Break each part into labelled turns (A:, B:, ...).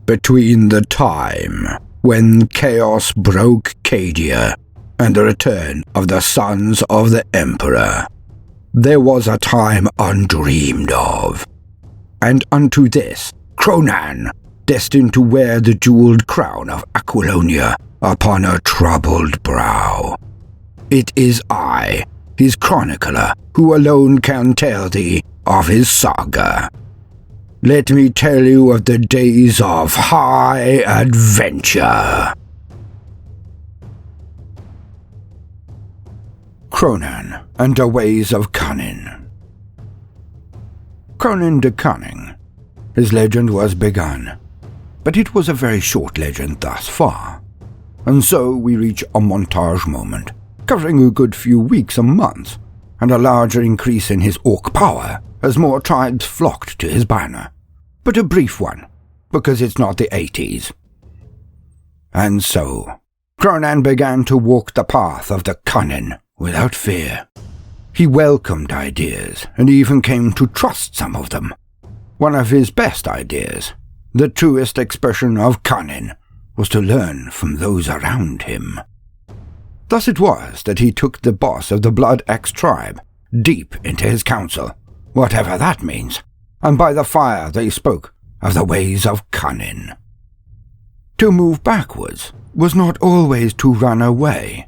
A: between the time when chaos broke Cadia and the return of the sons of the Emperor, there was a time undreamed of. And unto this, Kronan, destined to wear the jeweled crown of Aquilonia upon a troubled brow. It is I, his chronicler, who alone can tell thee of his saga. Let me tell you of the days of high adventure. Kronan and the Ways of Kunnin. Kronan Da Kunnin. His legend was begun, but it was a very short legend thus far. And so we reach a montage moment, covering a good few weeks and months, and a larger increase in his orc power as more tribes flocked to his banner. But a brief one, because it's not the 80s. And so, Kronan began to walk the path of the Kunnin without fear. He welcomed ideas, and even came to trust some of them. One of his best ideas, the truest expression of Kunnin, was to learn from those around him. Thus it was that he took the boss of the Blood X tribe deep into his council, whatever that means, and by the fire they spoke of the ways of Kunnin. To move backwards was not always to run away.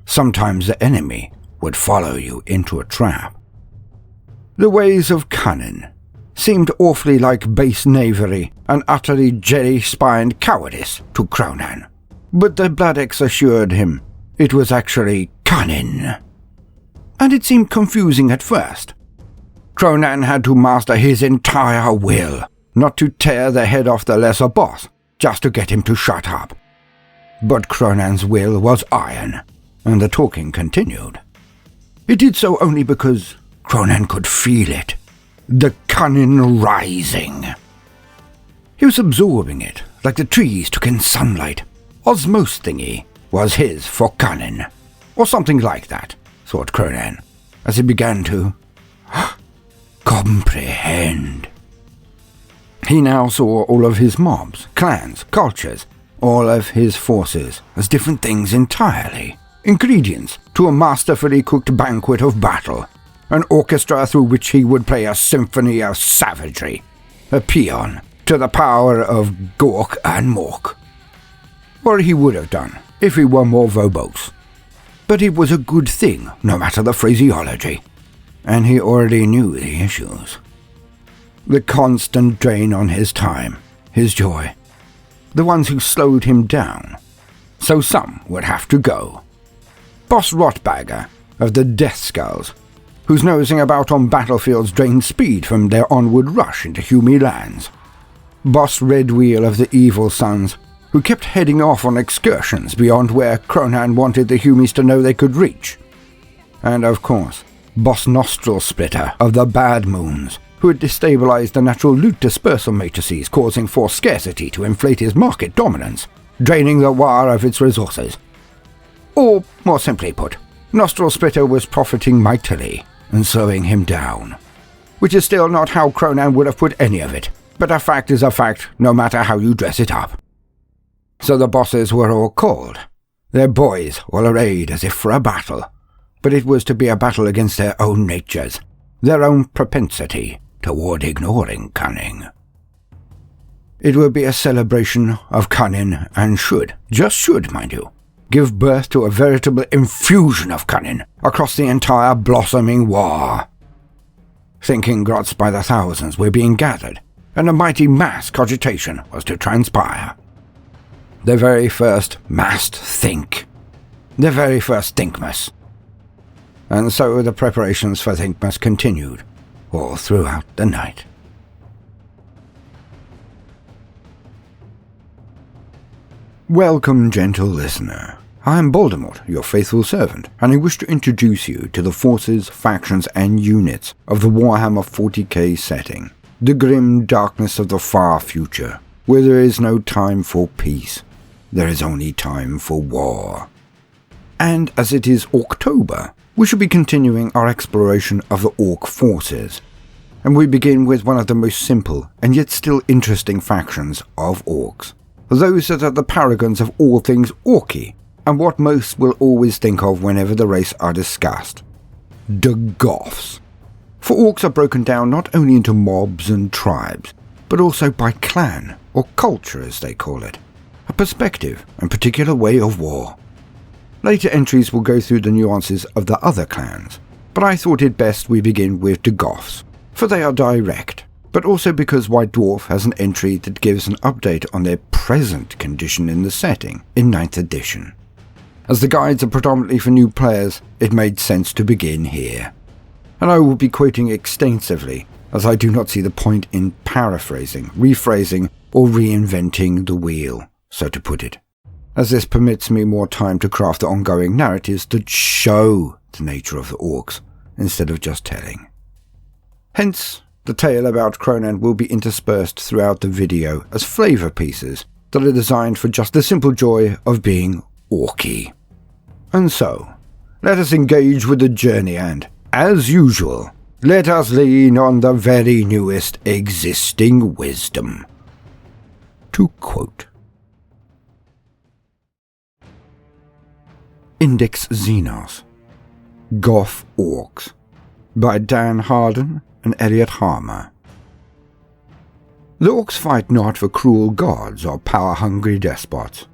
A: Sometimes the enemy would follow you into a trap. The ways of Kunnin seemed awfully like base knavery and utterly jelly-spined cowardice to Kronan, but the Blood X assured him it was actually Kunnin. And it seemed confusing at first. Kronan had to master his entire will not to tear the head off the lesser boss, just to get him to shut up. But Kronan's will was iron, and the talking continued. It did so only because Kronan could feel it, the Kunnin rising. He was absorbing it, like the trees took in sunlight. Osmose thingy was his for Kunnin, or something like that, thought Kronan, as he began to comprehend. He now saw all of his mobs, clans, cultures, all of his forces as different things entirely, ingredients to a masterfully cooked banquet of battle, an orchestra through which he would play a symphony of savagery, a paean to the power of Gork and Mork. Or he would have done, if he were more verbose. But it was a good thing, no matter the phraseology, and he already knew the issues. The constant drain on his time, his joy, the ones who slowed him down. So some would have to go. Boss Rotbagger of the Death Skulls, whose nosing about on battlefields drained speed from their onward rush into Hume lands. Boss Redwheel of the Evil Sons, who kept heading off on excursions beyond where Kronan wanted the Humies to know they could reach. And of course, Boss Nostril Splitter of the Bad Moons, who had destabilized the natural loot dispersal matrices, causing force scarcity to inflate his market dominance, draining the war of its resources. Or, more simply put, Nostril Splitter was profiting mightily and slowing him down. Which is still not how Kronan would have put any of it, but a fact is a fact no matter how you dress it up. So the bosses were all called, their boys all arrayed as if for a battle, but it was to be a battle against their own natures, their own propensity toward ignoring Kunnin. It would be a celebration of Kunnin and should, just should, mind you, give birth to a veritable infusion of Kunnin across the entire blossoming war. Thinking grots by the thousands were being gathered, and a mighty mass cogitation was to transpire. The very first massed think. The very first Thinkmas. And so the preparations for Thinkmas continued, all throughout the night. Welcome, gentle listener. I am Baldermort, your faithful servant, and I wish to introduce you to the forces, factions, and units of the Warhammer 40k setting, the grim darkness of the far future, where there is no time for peace, there is only time for war. And as it is October, we shall be continuing our exploration of the Orc forces. and we begin with one of the most simple and yet still interesting factions of Orks. Those that are the paragons of all things Orky, and what most will always think of whenever the race are discussed. The Goffs. For Orks are broken down not only into mobs and tribes, but also by clan, or culture as they call it, a perspective and particular way of war. Later entries will go through the nuances of the other clans, but I thought it best we begin with the Goffs, for they are direct, but also because White Dwarf has an entry that gives an update on their present condition in the setting in 9th edition. As the guides are predominantly for new players, it made sense to begin here. And I will be quoting extensively, as I do not see the point in paraphrasing, rephrasing, or reinventing the wheel, so to put it, as this permits me more time to craft the ongoing narratives that show the nature of the Orks, instead of just telling. Hence, the tale about Kronan will be interspersed throughout the video as flavour pieces that are designed for just the simple joy of being Orky. And so, let us engage with the journey and, as usual, let us lean on the very newest existing wisdom. To quote. Index Xenos. Goff Orks. By Dan Harden and Elliot Harmer. The Orks fight not for cruel gods or power-hungry despots,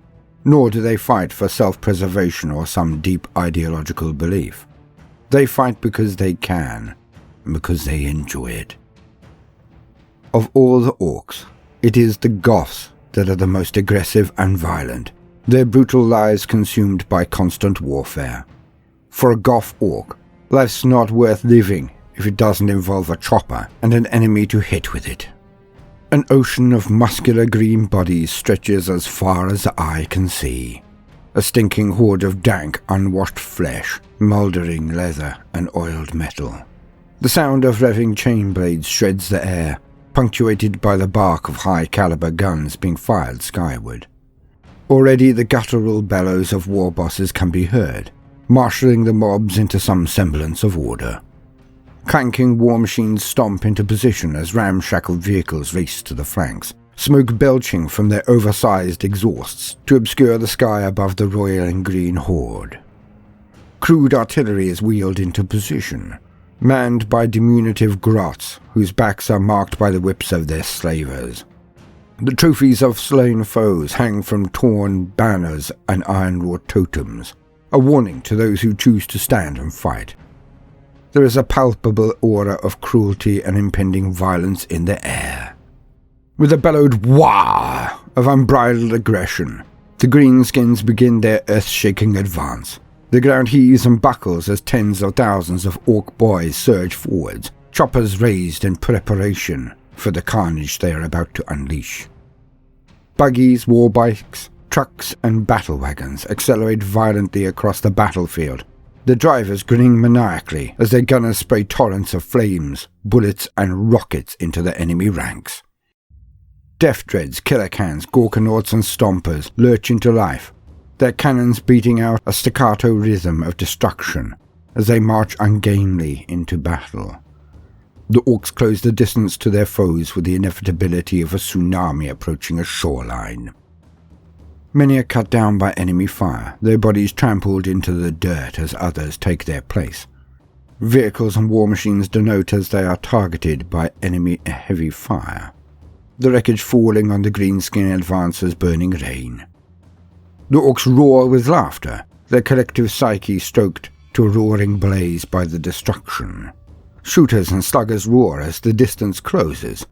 A: nor do they fight for self-preservation or some deep ideological belief. They fight because they can, and because they enjoy it. Of all the Orks, it is the Goffs that are the most aggressive and violent, their brutal lives consumed by constant warfare. For a Goff Ork, life's not worth living if it doesn't involve a chopper and an enemy to hit with it. An ocean of muscular green bodies stretches as far as the eye can see. A stinking horde of dank, unwashed flesh, mouldering leather and oiled metal. The sound of revving chain blades shreds the air, punctuated by the bark of high-caliber guns being fired skyward. Already the guttural bellows of war bosses can be heard, marshalling the mobs into some semblance of order. Clanking war machines stomp into position as ramshackle vehicles race to the flanks, smoke belching from their oversized exhausts to obscure the sky above the roiling green horde. Crude artillery is wheeled into position, manned by diminutive grots whose backs are marked by the whips of their slavers. The trophies of slain foes hang from torn banners and iron-wrought totems, a warning to those who choose to stand and fight. There is a palpable aura of cruelty and impending violence in the air. With a bellowed wah of unbridled aggression, the Greenskins begin their earth-shaking advance. The ground heaves and buckles as tens of thousands of Ork boys surge forwards, choppers raised in preparation for the carnage they are about to unleash. Buggies, warbikes, trucks and battle wagons accelerate violently across the battlefield, the drivers grinning maniacally as their gunners spray torrents of flames, bullets and rockets into the enemy ranks. Death Dreads, Killer Cans, Gorkanauts and Stompers lurch into life, their cannons beating out a staccato rhythm of destruction as they march ungainly into battle. The Orks close the distance to their foes with the inevitability of a tsunami approaching a shoreline. Many are cut down by enemy fire, their bodies trampled into the dirt as others take their place. Vehicles and war machines denote as they are targeted by enemy heavy fire, the wreckage falling on the greenskin advances burning rain. The Orks roar with laughter, their collective psyche stoked to a roaring blaze by the destruction. Shooters and sluggers roar as the distance closes.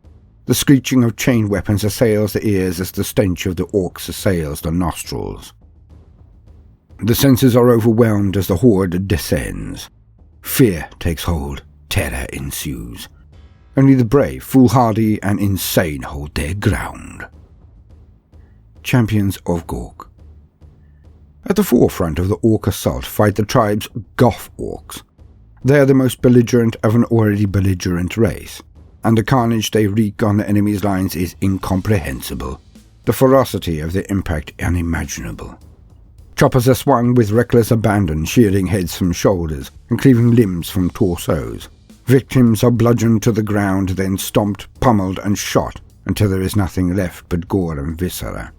A: The screeching of chain weapons assails the ears as the stench of the Orks assails the nostrils. The senses are overwhelmed as the horde descends. Fear takes hold, terror ensues. Only the brave, foolhardy, and insane hold their ground. Champions of Gork. At the forefront of the Ork assault fight the tribe's Goff Orks. They are the most belligerent of an already belligerent race, and the carnage they wreak on the enemy's lines is incomprehensible, the ferocity of their impact unimaginable. Choppers are swung with reckless abandon, shearing heads from shoulders and cleaving limbs from torsos. Victims are bludgeoned to the ground, then stomped, pummeled and shot until there is nothing left but gore and viscera.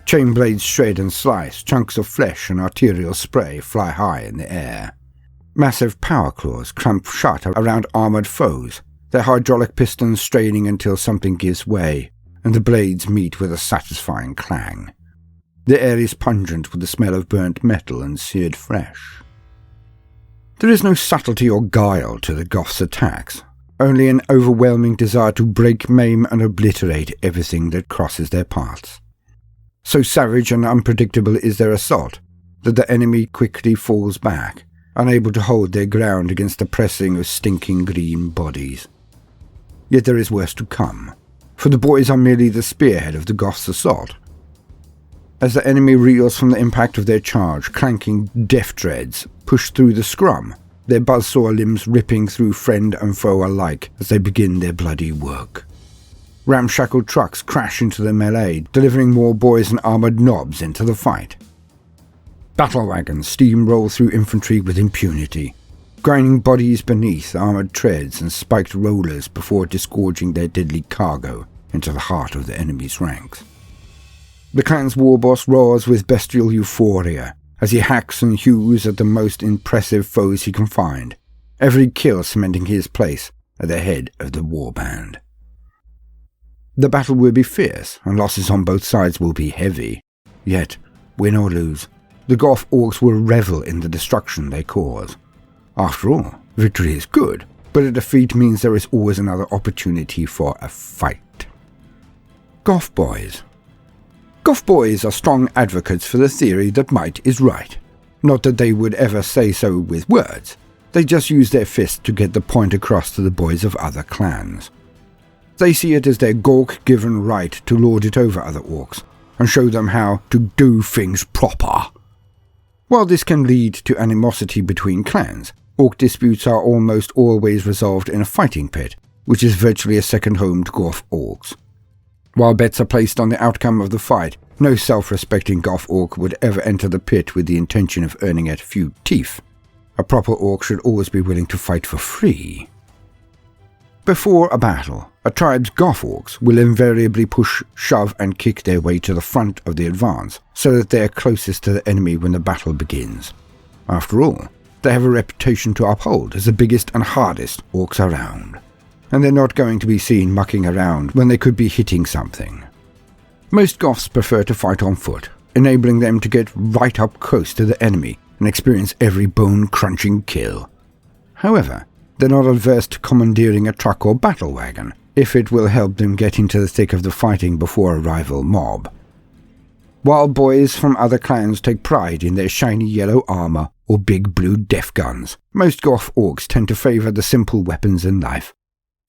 A: Chain blades shred and slice, chunks of flesh and arterial spray fly high in the air. Massive power claws clamp shut around armoured foes, their hydraulic pistons straining until something gives way, and the blades meet with a satisfying clang. The air is pungent with the smell of burnt metal and seared flesh. There is no subtlety or guile to the Goths' attacks, only an overwhelming desire to break, maim and obliterate everything that crosses their paths. So savage and unpredictable is their assault that the enemy quickly falls back, unable to hold their ground against the pressing of stinking green bodies. Yet there is worse to come, for the boys are merely the spearhead of the Goths' assault. As the enemy reels from the impact of their charge, clanking death dreads push through the scrum, their buzzsaw limbs ripping through friend and foe alike as they begin their bloody work. Ramshackle trucks crash into the melee, delivering more boys and armoured knobs into the fight. Battle wagons steamroll through infantry with impunity, grinding bodies beneath armoured treads and spiked rollers before disgorging their deadly cargo into the heart of the enemy's ranks. The clan's warboss roars with bestial euphoria as he hacks and hews at the most impressive foes he can find, every kill cementing his place at the head of the warband. The battle will be fierce, and losses on both sides will be heavy. Yet, win or lose, the Goff Orks will revel in the destruction they cause. After all, victory is good, but a defeat means there is always another opportunity for a fight. Goff boys. Goff boys are strong advocates for the theory that might is right. Not that they would ever say so with words. They just use their fists to get the point across to the boys of other clans. They see it as their Gork-given right to lord it over other orcs, and show them how to do things proper. While this can lead to animosity between clans, orc disputes are almost always resolved in a fighting pit, which is virtually a second home to Goff orcs. While bets are placed on the outcome of the fight, no self-respecting Goff orc would ever enter the pit with the intention of earning a few teeth. A proper orc should always be willing to fight for free. Before a battle, a tribe's Goff orcs will invariably push, shove and kick their way to the front of the advance, so that they are closest to the enemy when the battle begins. After all, they have a reputation to uphold as the biggest and hardest orcs around, and they're not going to be seen mucking around when they could be hitting something. Most Goths prefer to fight on foot, enabling them to get right up close to the enemy and experience every bone-crunching kill. However, they're not averse to commandeering a truck or battle wagon, if it will help them get into the thick of the fighting before a rival mob. While boys from other clans take pride in their shiny yellow armour or big blue death guns, most Goff orcs tend to favour the simple weapons in life: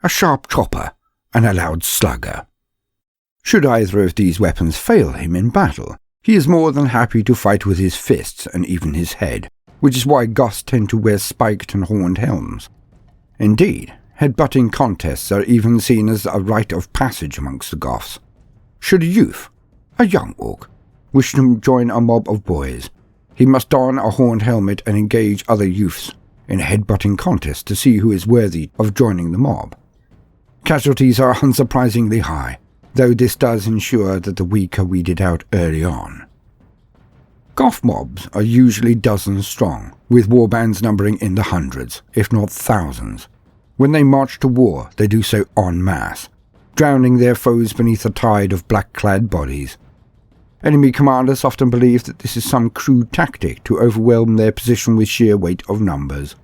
A: a sharp chopper and a loud slugger. Should either of these weapons fail him in battle, he is more than happy to fight with his fists and even his head, which is why Goths tend to wear spiked and horned helms. Indeed, headbutting contests are even seen as a rite of passage amongst the Goths. Should a youth, a young orc, wish to join a mob of boys, he must don a horned helmet and engage other youths in a headbutting contest to see who is worthy of joining the mob. Casualties are unsurprisingly high, though this does ensure that the weak are weeded out early on. Goff mobs are usually dozens strong, with warbands numbering in the hundreds, if not thousands. When they march to war, they do so en masse, drowning their foes beneath a tide of black-clad bodies. Enemy commanders often believe that this is some crude tactic to overwhelm their position with sheer weight of numbers.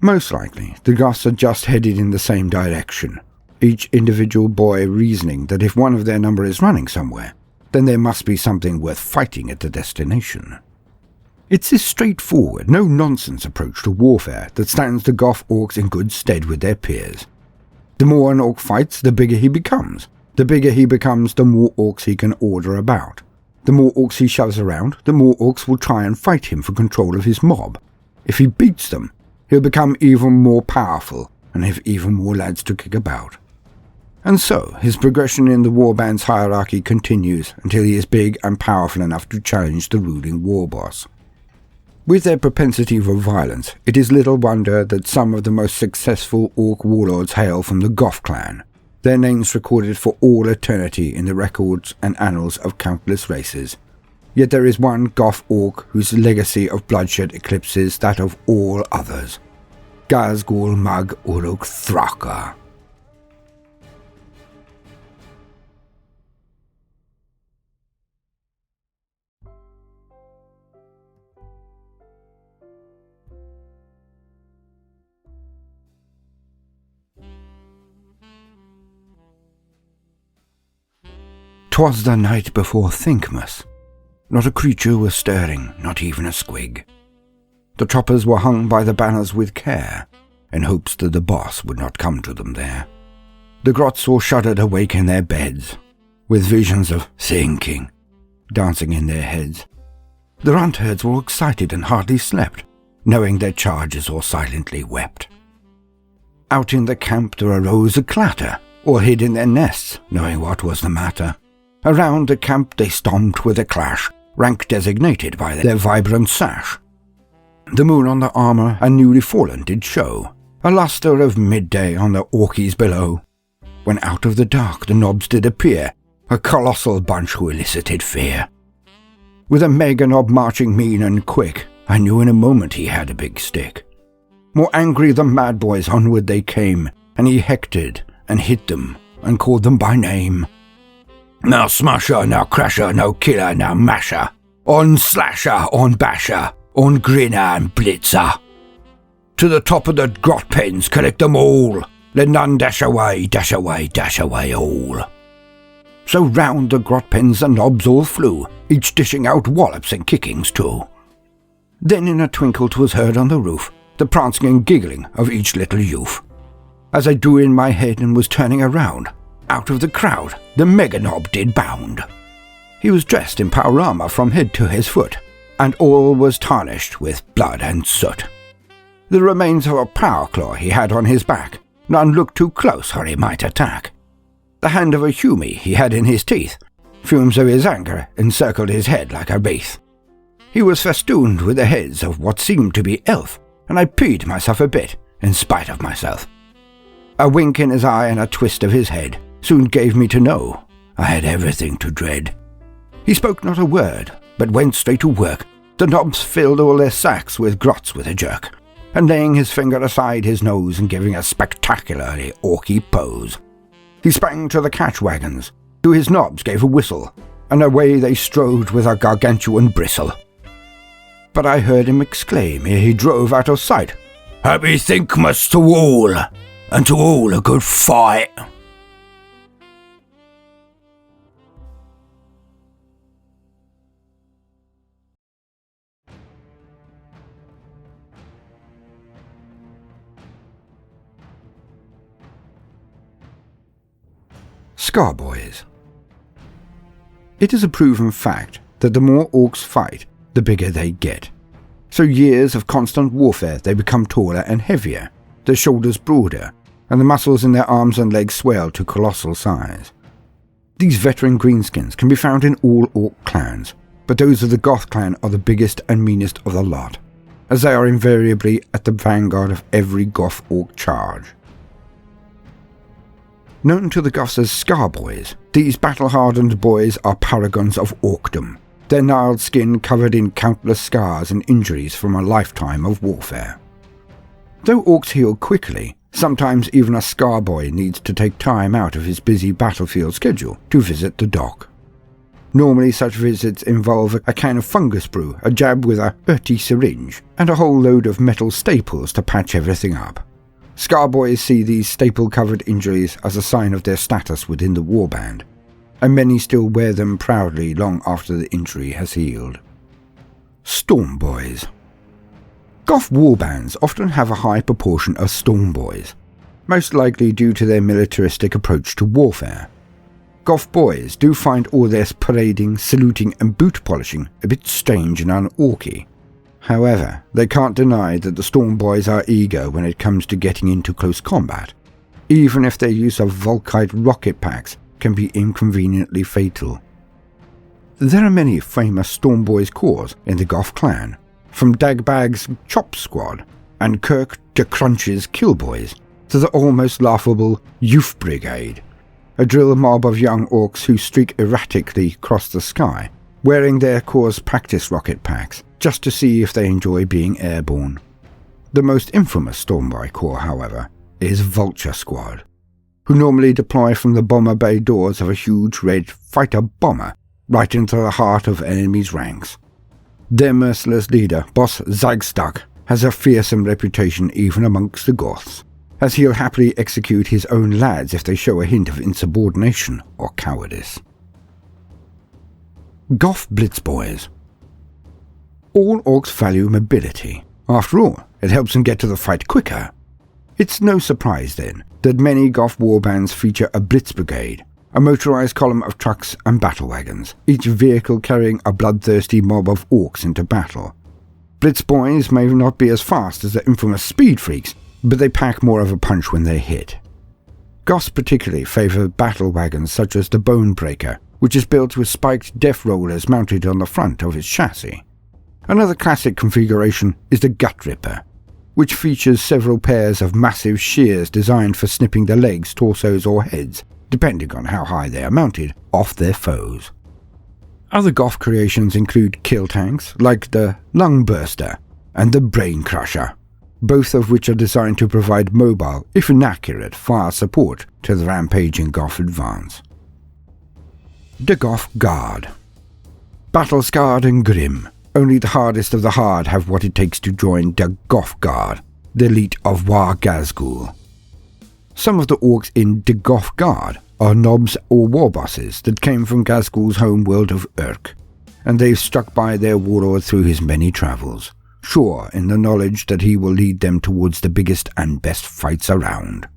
A: Most likely, the Goths are just headed in the same direction, each individual boy reasoning that if one of their number is running somewhere, then there must be something worth fighting at the destination. It's this straightforward, no-nonsense approach to warfare that stands the Goff orcs in good stead with their peers. The more an orc fights, the bigger he becomes. The bigger he becomes, the more orcs he can order about. The more orcs he shoves around, the more orcs will try and fight him for control of his mob. If he beats them, he'll become even more powerful and have even more lads to kick about. And so, his progression in the warband's hierarchy continues until he is big and powerful enough to challenge the ruling warboss. With their propensity for violence, it is little wonder that some of the most successful Ork warlords hail from the Goff clan, their names recorded for all eternity in the records and annals of countless races. Yet there is one Goff Ork whose legacy of bloodshed eclipses that of all others. Gazgul Mag Uruk Thraka. 'Twas the night before Thinkmas. Not a creature was stirring, not even a squig. The choppers were hung by the banners with care, in hopes that the boss would not come to them there. The grots all shuddered awake in their beds, with visions of sinking dancing in their heads. The runt herds were excited and hardly slept, knowing their charges all silently wept. Out in the camp there arose a clatter, all hid in their nests, knowing what was the matter. Around the camp they stomped with a clash, rank designated by their vibrant sash. The moon on the armour and newly fallen did show, a lustre of midday on the Orkies below, when out of the dark the knobs did appear, a colossal bunch who elicited fear. With a mega knob marching mean and quick, I knew in a moment he had a big stick. More angry than mad boys onward they came, and he hectored and hit them and called them by name. Now smasher, now crasher, now killer, now masher, on slasher, on basher, on grinner and blitzer. To the top of the grot pens, collect them all, let none dash away, dash away, dash away all. So round the grot pens the knobs all flew, each dishing out wallops and kickings too. Then in a twinkle 'twas heard on the roof, the prancing and giggling of each little youth. As I drew in my head and was turning around, out of the crowd the mega knob did bound. He was dressed in power armour from head to his foot, and all was tarnished with blood and soot. The remains of a power claw he had on his back, none looked too close or he might attack. The hand of a Humie he had in his teeth, fumes of his anger encircled his head like a wreath. He was festooned with the heads of what seemed to be elf, and I peed myself a bit, in spite of myself. A wink in his eye and a twist of his head soon gave me to know I had everything to dread. He spoke not a word, but went straight to work. The knobs filled all their sacks with grots with a jerk, and laying his finger aside his nose and giving a spectacularly Orky pose, he sprang to the catch wagons, to his knobs gave a whistle, and away they strode with a gargantuan bristle. But I heard him exclaim ere he drove out of sight, "Happy Thinkmas to all, and to all a good fight." Scarboys. It is a proven fact that the more orcs fight, the bigger they get. So years of constant warfare they become taller and heavier, their shoulders broader, and the muscles in their arms and legs swell to colossal size. These veteran Greenskins can be found in all orc clans, but those of the Goth clan are the biggest and meanest of the lot, as they are invariably at the vanguard of every Goth orc charge. Known to the Goths as Scarboys, these battle-hardened boys are paragons of orcdom, their gnarled skin covered in countless scars and injuries from a lifetime of warfare. Though orcs heal quickly, sometimes even a Scarboy needs to take time out of his busy battlefield schedule to visit the doc. Normally such visits involve a can of fungus brew, a jab with a dirty syringe, and a whole load of metal staples to patch everything up. Scarboys see these staple-covered injuries as a sign of their status within the warband, and many still wear them proudly long after the injury has healed. Stormboys. Goth warbands often have a high proportion of Stormboys, most likely due to their militaristic approach to warfare. Goth boys do find all this parading, saluting and boot polishing a bit strange and un-orky. However, they can't deny that the Stormboys are eager when it comes to getting into close combat, even if their use of Volkite rocket packs can be inconveniently fatal. There are many famous Stormboys corps in the Goth clan, from Dagbag's Chop Squad and Kirk Da Crunch's Killboys to the almost laughable Youth Brigade, a drill mob of young orcs who streak erratically across the sky, wearing their Corps' practice rocket packs, just to see if they enjoy being airborne. The most infamous Stormboy Corps, however, is Vulture Squad, who normally deploy from the bomber bay doors of a huge red fighter bomber right into the heart of enemies' ranks. Their merciless leader, Boss Zagstag, has a fearsome reputation even amongst the Goths, as he'll happily execute his own lads if they show a hint of insubordination or cowardice. Goff Blitzboys. All orcs value mobility. After all, it helps them get to the fight quicker. It's no surprise, then, that many Goff warbands feature a Blitz Brigade, a motorized column of trucks and battle wagons, each vehicle carrying a bloodthirsty mob of orcs into battle. Blitz boys may not be as fast as the infamous speed freaks, but they pack more of a punch when they hit. Goths particularly favour battle wagons such as the Bonebreaker, which is built with spiked death rollers mounted on the front of its chassis. Another classic configuration is the Gut Ripper, which features several pairs of massive shears designed for snipping the legs, torsos or heads, depending on how high they are mounted, off their foes. Other Goth creations include kill tanks like the Lungburster and the Brain Crusher, both of which are designed to provide mobile, if inaccurate, fire support to the rampaging Goth advance. The Goth Guard. Battle-scarred and grim, only the hardest of the hard have what it takes to join the Goth Guard, the elite of War Gazgul. Some of the orcs in the Goth Guard are nobs or war bosses that came from Gazgul's home world of Ork, and they've stuck by their warlord through his many travels, sure in the knowledge that he will lead them towards the biggest and best fights around.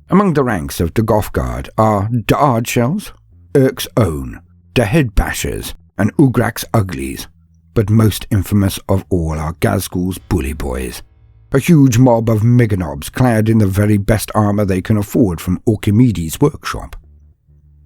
A: Among the ranks of the Goth Guard are the Ardshells, Ork's Own, the Head Bashers, and Ugrak's Uglies, but most infamous of all are Gazgul's Bully Boys, a huge mob of meganobs clad in the very best armour they can afford from Archimedes' workshop.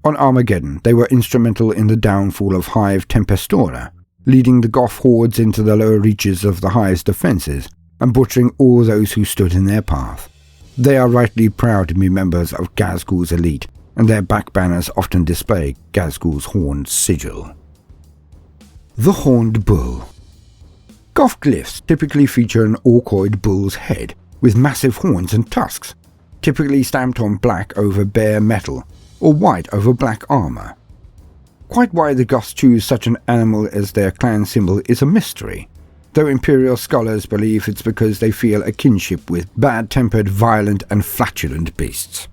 A: On Armageddon, they were instrumental in the downfall of Hive Tempestora, leading the Goth hordes into the lower reaches of the Hive's defences and butchering all those who stood in their path. They are rightly proud to be members of Gazgul's elite, and their back banners often display Gazgul's horned sigil. The Horned Bull. Goth glyphs typically feature an orcoid bull's head with massive horns and tusks, typically stamped on black over bare metal or white over black armour. Quite why the Goths choose such an animal as their clan symbol is a mystery, though Imperial scholars believe it's because they feel a kinship with bad-tempered, violent and flatulent beasts.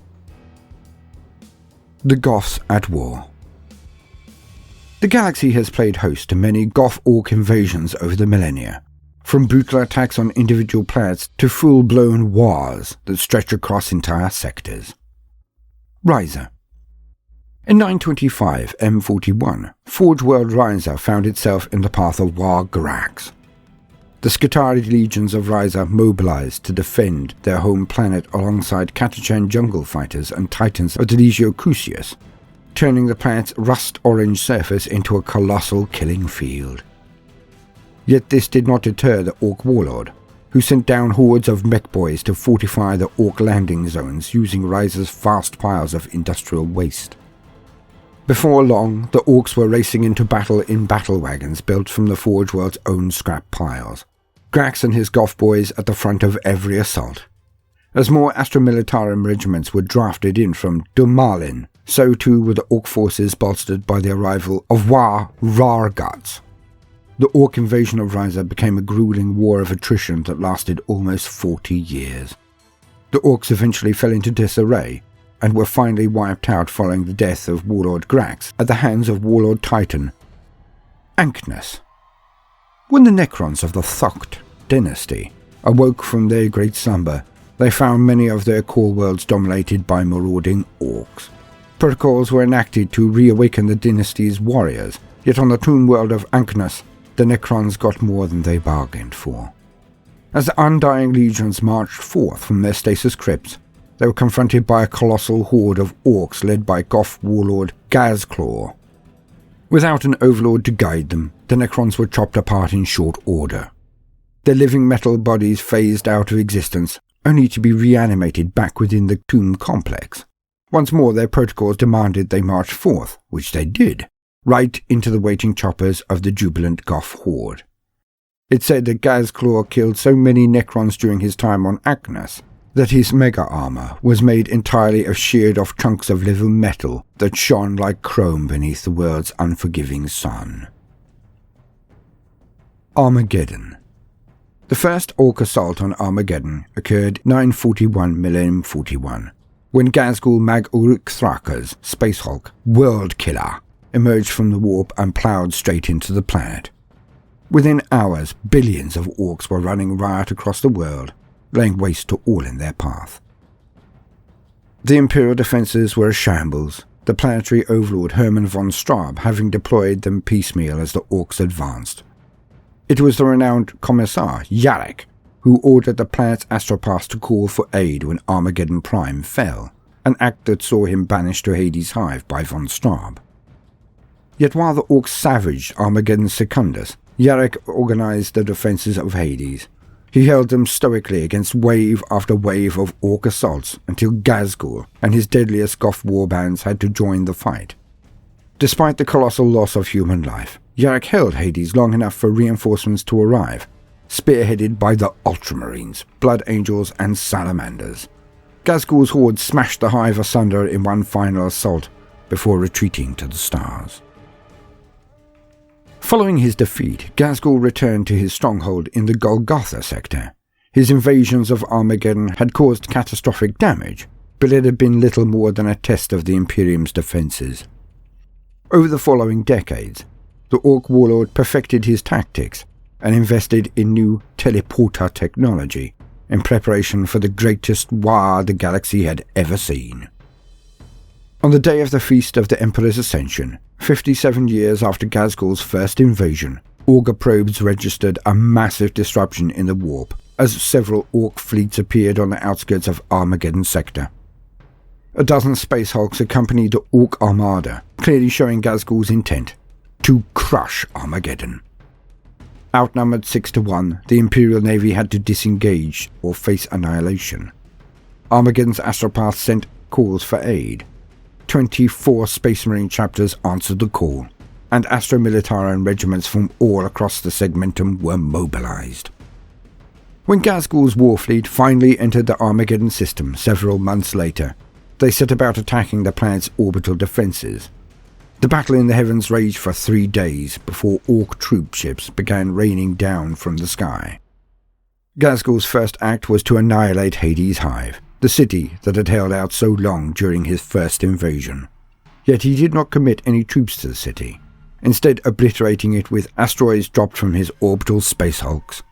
A: The Goths at War. The galaxy has played host to many Goth-Orc invasions over the millennia, from brutal attacks on individual planets to full-blown wars that stretch across entire sectors. Ryza. In 925 M41, Forge World Ryza found itself in the path of War Grax. The Skitarii legions of Ryza mobilized to defend their home planet alongside Catachan jungle fighters and titans of the Legio Crucius, turning the planet's rust-orange surface into a colossal killing field. Yet this did not deter the Orc warlord, who sent down hordes of mech boys to fortify the Orc landing zones using Ryza's vast piles of industrial waste. Before long, the Orcs were racing into battle in battle wagons built from the Forge World's own scrap piles, Grax and his Goth boys at the front of every assault. As more Astra Militarum regiments were drafted in from Dumalin, so too were the Orc forces bolstered by the arrival of War Rarguts. The Orc invasion of Ryza became a grueling war of attrition that lasted almost 40 years. The Orcs eventually fell into disarray, and were finally wiped out following the death of Warlord Grax at the hands of Warlord Titan Anknus. When the Necrons of the Thocht dynasty awoke from their great slumber, they found many of their core worlds dominated by marauding Orcs. Protocols were enacted to reawaken the dynasty's warriors, yet on the tomb world of Anknus, the Necrons got more than they bargained for. As the Undying Legions marched forth from their stasis crypts, they were confronted by a colossal horde of Orcs led by Goth warlord Gazclaw. Without an overlord to guide them, the Necrons were chopped apart in short order. Their living metal bodies phased out of existence, only to be reanimated back within the tomb complex. Once more their protocols demanded they march forth, which they did, right into the waiting choppers of the jubilant Goff horde. It said that Gazclaw killed so many Necrons during his time on Agnes that his mega armor was made entirely of sheared-off chunks of living metal that shone like chrome beneath the world's unforgiving sun. Armageddon. The first Ork assault on Armageddon occurred 941 Millennium 41, when Gazgul Mag Uruk Thraka's Space Hulk, World Killer, emerged from the warp and ploughed straight into the planet. Within hours, billions of Orks were running riot across the world, laying waste to all in their path. The Imperial defences were a shambles, the planetary overlord Hermann von Straub having deployed them piecemeal as the Orks advanced. It was the renowned Commissar, Yarek, who ordered the planet's astropaths to call for aid when Armageddon Prime fell, an act that saw him banished to Hades' Hive by von Straub. Yet while the Orks savaged Armageddon's Secundus, Yarek organized the defences of Hades. He held them stoically against wave after wave of Ork assaults until Gazgul and his deadliest Goff warbands had to join the fight. Despite the colossal loss of human life, Yarek held Hades long enough for reinforcements to arrive, spearheaded by the Ultramarines, Blood Angels and Salamanders. Gazgul's horde smashed the hive asunder in one final assault before retreating to the stars. Following his defeat, Gazgul returned to his stronghold in the Golgotha sector. His invasions of Armageddon had caused catastrophic damage, but it had been little more than a test of the Imperium's defences. Over the following decades, the Ork warlord perfected his tactics and invested in new teleporter technology in preparation for the greatest war the galaxy had ever seen. On the day of the Feast of the Emperor's Ascension, 57 years after Gazgul's first invasion, Augur probes registered a massive disruption in the warp as several Ork fleets appeared on the outskirts of Armageddon sector. A dozen Space Hulks accompanied the Ork Armada, clearly showing Gazgul's intent to crush Armageddon. Outnumbered 6-1, the Imperial Navy had to disengage or face annihilation. Armageddon's astropaths sent calls for aid. 24 Space Marine chapters answered the call, and Astra Militarum regiments from all across the segmentum were mobilized. When Gazgul's warfleet finally entered the Armageddon system several months later, they set about attacking the planet's orbital defenses. The battle in the heavens raged for 3 days before Ork troop ships began raining down from the sky. Gazgul's first act was to annihilate Hades' Hive, the city that had held out so long during his first invasion. Yet he did not commit any troops to the city, instead obliterating it with asteroids dropped from his orbital space hulks.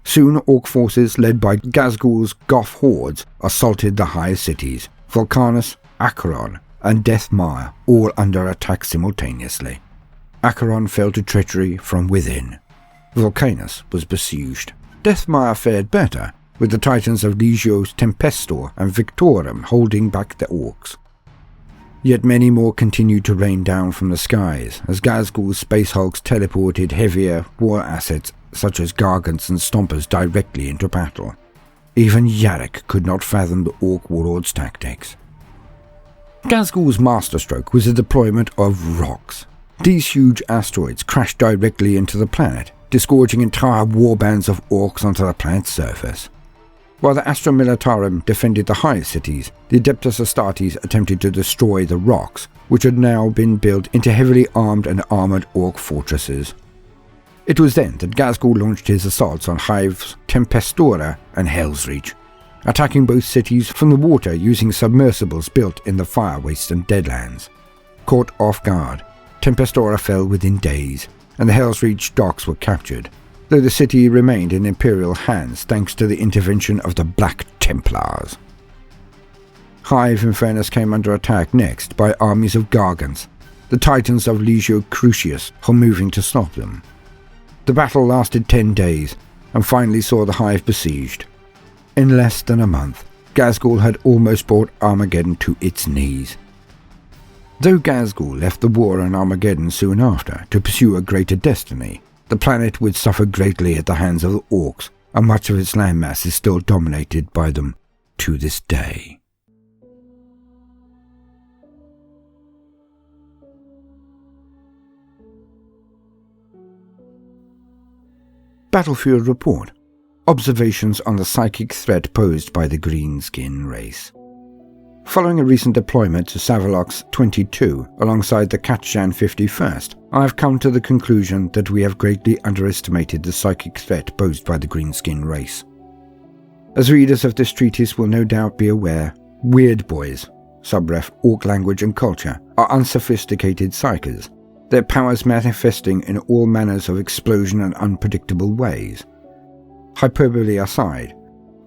A: Soon Ork forces led by Gazgul's Goff hordes assaulted the highest cities, Vulcanus, Acheron, and Deathmire, all under attack simultaneously. Acheron fell to treachery from within. Vulcanus was besieged. Deathmire fared better, with the titans of Legio's Tempestor and Victorum holding back the Orks. Yet many more continued to rain down from the skies, as Gazgul's space hulks teleported heavier war assets such as Gargants and Stompers directly into battle. Even Yarek could not fathom the Ork warlord's tactics. Gazgul's masterstroke was the deployment of rocks. These huge asteroids crashed directly into the planet, disgorging entire warbands of Orks onto the planet's surface. While the Astra Militarum defended the highest cities, the Adeptus Astartes attempted to destroy the rocks, which had now been built into heavily armed and armoured Ork fortresses. It was then that Gazgul launched his assaults on Hive's Tempestora and Hell's Reach, attacking both cities from the water using submersibles built in the Fire Wastes and Deadlands. Caught off guard, Tempestora fell within days, and the Hell's Reach docks were captured, though the city remained in Imperial hands thanks to the intervention of the Black Templars. Hive in fairness came under attack next by armies of Gargants, the titans of Legio Crucius were moving to stop them. The battle lasted 10 days, and finally saw the Hive besieged. In less than a month, Gazgul had almost brought Armageddon to its knees. Though Gazgul left the war on Armageddon soon after to pursue a greater destiny, the planet would suffer greatly at the hands of the Orks, and much of its landmass is still dominated by them to this day. Battlefield Report. Observations on the psychic threat posed by the Greenskin race. Following a recent deployment to Savalox 22 alongside the Katshan 51st, I have come to the conclusion that we have greatly underestimated the psychic threat posed by the Greenskin race. As readers of this treatise will no doubt be aware, Weird Boys, subref Ork language and culture, are unsophisticated psychers, their powers manifesting in all manners of explosion and unpredictable ways. Hyperbole aside,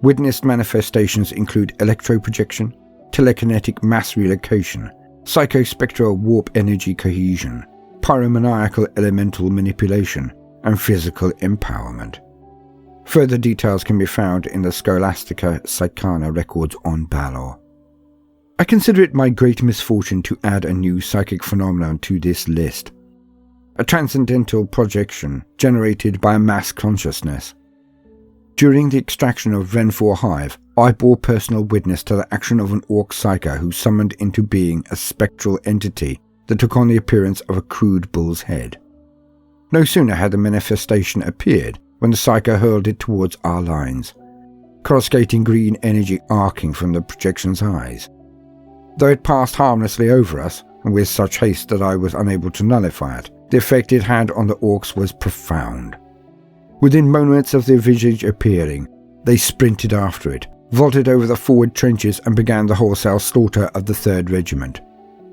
A: witnessed manifestations include electroprojection, telekinetic mass relocation, psychospectral warp energy cohesion, pyromaniacal elemental manipulation, and physical empowerment. Further details can be found in the Scholastica Psychana records on Balor. I consider it my great misfortune to add a new psychic phenomenon to this list. A transcendental projection generated by a mass consciousness. During the extraction of Renfor Hive, I bore personal witness to the action of an Ork psyker who summoned into being a spectral entity that took on the appearance of a crude bull's head. No sooner had the manifestation appeared when the psyker hurled it towards our lines, coruscating green energy arcing from the projection's eyes. Though it passed harmlessly over us, and with such haste that I was unable to nullify it, the effect it had on the Orks was profound. Within moments of their visage appearing, they sprinted after it, vaulted over the forward trenches and began the wholesale slaughter of the 3rd Regiment.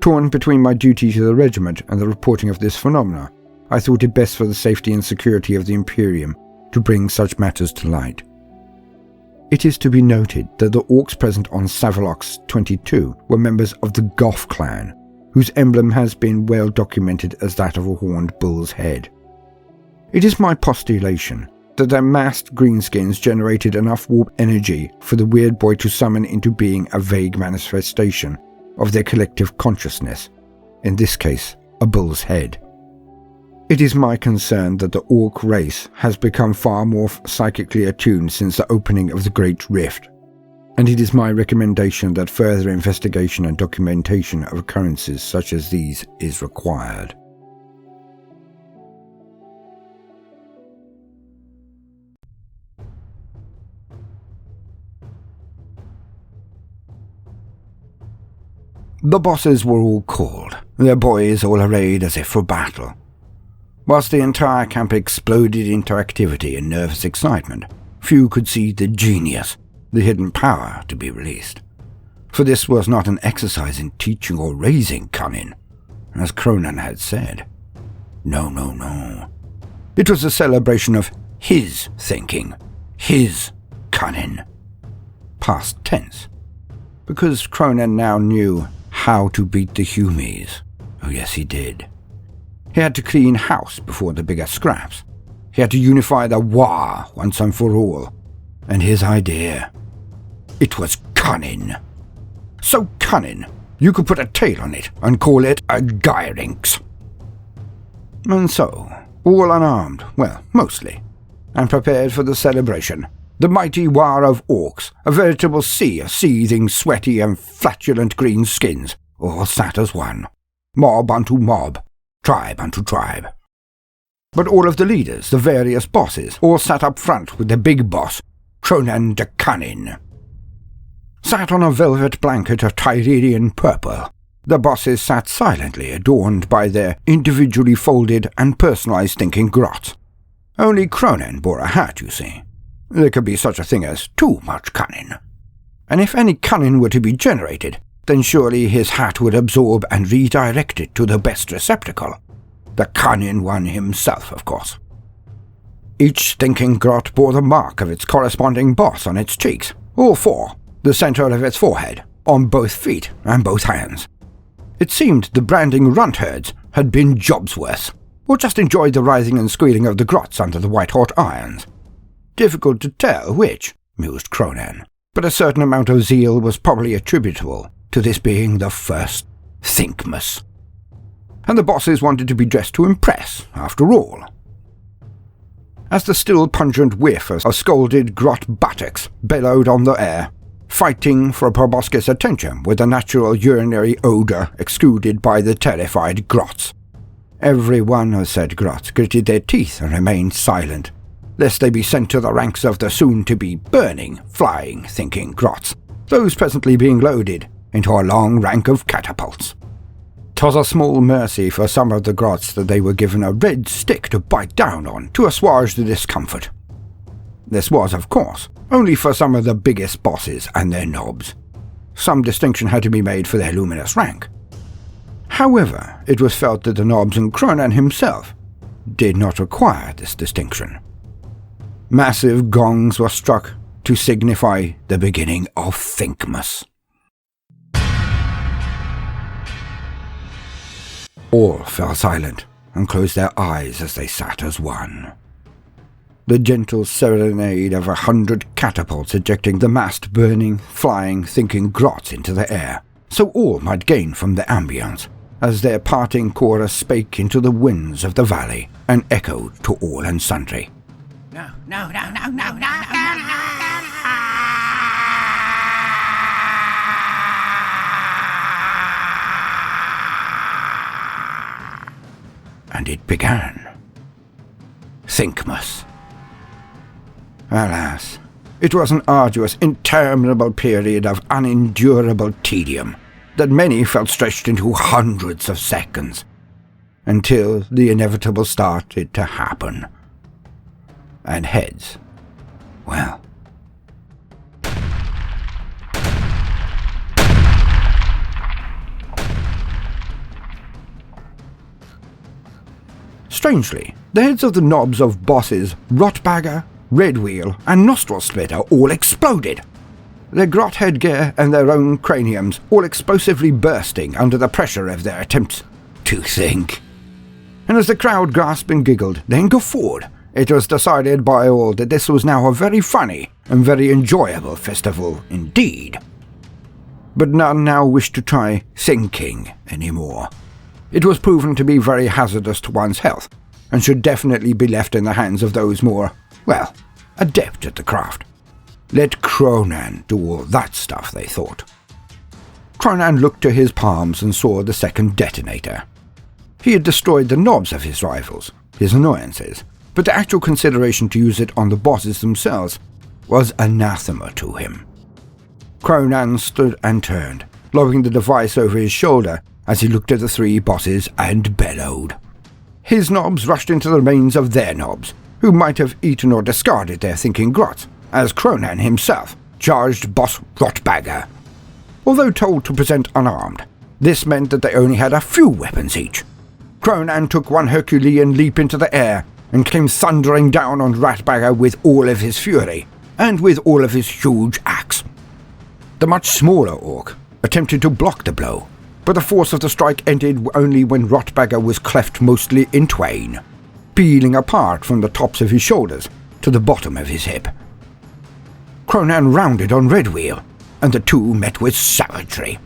A: Torn between my duty to the regiment and the reporting of this phenomena, I thought it best for the safety and security of the Imperium to bring such matters to light. It is to be noted that the Orks present on Savalox 22 were members of the Goff clan, whose emblem has been well documented as that of a horned bull's head. It is my postulation that the massed Greenskins generated enough warp energy for the Weird Boy to summon into being a vague manifestation of their collective consciousness, in this case, a bull's head. It is my concern that the Ork race has become far more psychically attuned since the opening of the Great Rift, and it is my recommendation that further investigation and documentation of occurrences such as these is required. The bosses were all called, their boys all arrayed as if for battle. Whilst the entire camp exploded into activity and nervous excitement, few could see the genius, the hidden power to be released. For this was not an exercise in teaching or raising Kunnin, as Kronan had said. No, no, no. It was a celebration of his thinking, his Kunnin. Past tense. Because Kronan now knew how to beat the Humies. Oh yes, he did. He had to clean house before the bigger scraps. He had to unify the War once and for all. And his idea, it was cunning. So cunning, you could put a tail on it and call it a Gyrinx. And so, all unarmed, well, mostly, and prepared for the celebration, the mighty war of Orks, a veritable sea of seething, sweaty and flatulent greenskins, all sat as one, mob unto mob, tribe unto tribe. But all of the leaders, the various bosses, all sat up front with the big boss, Kronan Da Kunnin. Sat on a velvet blanket of Tyrerian purple, the bosses sat silently adorned by their individually folded and personalized thinking grots. Only Kronan bore a hat, you see. There could be such a thing as too much cunning. And if any cunning were to be generated, then surely his hat would absorb and redirect it to the best receptacle. The cunning one himself, of course. Each thinking grot bore the mark of its corresponding boss on its cheeks, all four, the center of its forehead, on both feet and both hands. It seemed the branding runt-herds had been jobs worth, or just enjoyed the writhing and squealing of the grots under the white-hot irons. Difficult to tell which, mused Kronan, but a certain amount of zeal was probably attributable to this being the first Thinkmas and the bosses wanted to be dressed to impress, after all. As the still pungent whiff of scalded grot buttocks bellowed on the air, fighting for proboscis attention with the natural urinary odour exuded by the terrified grots. Every one of said grots gritted their teeth and remained silent, lest they be sent to the ranks of the soon-to-be burning, flying, thinking grots, those presently being loaded into a long rank of catapults. 'Twas a small mercy for some of the grots that they were given a red stick to bite down on to assuage the discomfort. This was, of course, only for some of the biggest bosses and their nobs. Some distinction had to be made for their luminous rank. However, it was felt that the nobs and Kronan himself did not require this distinction. Massive gongs were struck to signify the beginning of Thinkmas. All fell silent and closed their eyes as they sat as one. The gentle serenade of 100 catapults ejecting the massed, burning, flying, thinking grots into the air, so all might gain from the ambience, as their parting chorus spake into the winds of the valley and echoed to all and sundry.
B: No, no, no, no, no, no, no, no.
A: And it began. Thinkmas. Alas, it was an arduous, interminable period of unendurable tedium that many felt stretched into hundreds of seconds, until the inevitable started to happen. And heads, well, strangely, the heads of the nobs of bosses Rotbagger, Redwheel, and Nostril Splitter all exploded, their grot headgear and their own craniums all explosively bursting under the pressure of their attempts to think. And as the crowd gasped and giggled, then guffawed, it was decided by all that this was now a very funny and very enjoyable festival indeed. But none now wished to try thinking anymore. It was proven to be very hazardous to one's health, and should definitely be left in the hands of those more, well, adept at the craft. Let Kronan do all that stuff, they thought. Kronan looked to his palms and saw the second detonator. He had destroyed the nobs of his rivals, his annoyances, but the actual consideration to use it on the bosses themselves was anathema to him. Kronan stood and turned, lowering the device over his shoulder as he looked at the three bosses and bellowed. His nobs rushed into the remains of their nobs, who might have eaten or discarded their thinking grots, as Kronan himself charged boss Rotbagger. Although told to present unarmed, this meant that they only had a few weapons each. Kronan took one Herculean leap into the air and came thundering down on Rotbagger with all of his fury, and with all of his huge axe. The much smaller orc attempted to block the blow, but the force of the strike ended only when Rotbagger was cleft mostly in twain, peeling apart from the tops of his shoulders to the bottom of his hip. Kronan rounded on Redwheel, and the two met with savagery.